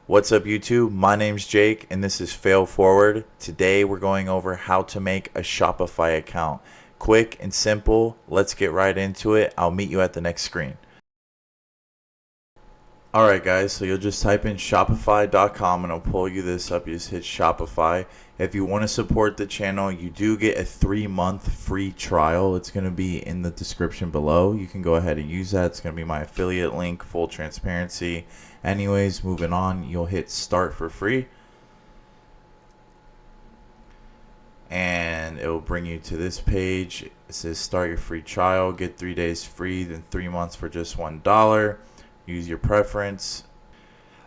What's up YouTube? My name's Jake and this is Fail Forward. Today we're going over how to make a Shopify account. Quick and simple. Let's get right into it. I'll meet you at the next screen. Alright guys, so you'll just type in shopify.com and it'll pull you this up. You just hit Shopify. If you want to support the channel, you do get a 3-month free trial. It's going to be in the description below. You can go ahead and use that. It's going to be my affiliate link, full transparency. Anyways, moving on, you'll hit start for free. And it will bring you to this page. It says start your free trial, get 3 days free, then 3 months for just $1. Use your preference.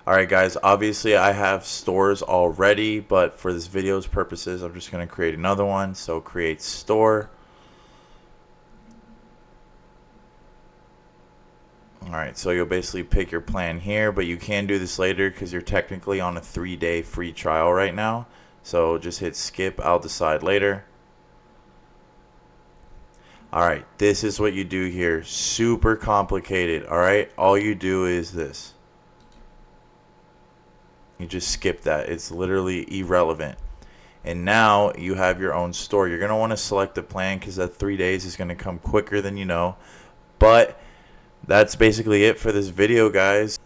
Alright guys, obviously I have stores already, but for this video's purposes I'm just going to create another one. So create store. Alright, so you'll basically pick your plan here, but you can do this later because you're technically on a 3-day free trial right now. So just hit skip, I'll decide later. Alright, this is what you do here. Super complicated, alright? All you do is this. You just skip that. It's literally irrelevant. And now you have your own store. You're going to want to select the plan because that 3 days is going to come quicker than you know. But that's basically it for this video, guys.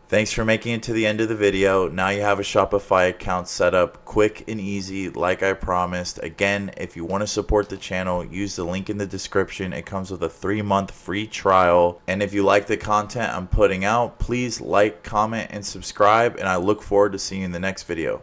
Thanks for making it to the end of the video. Now you have a Shopify account set up quick and easy like I promised. Again, if you want to support the channel, use the link in the description. It comes with a 3-month free trial. And if you like the content I'm putting out, please like, comment, and subscribe. And I look forward to seeing you in the next video.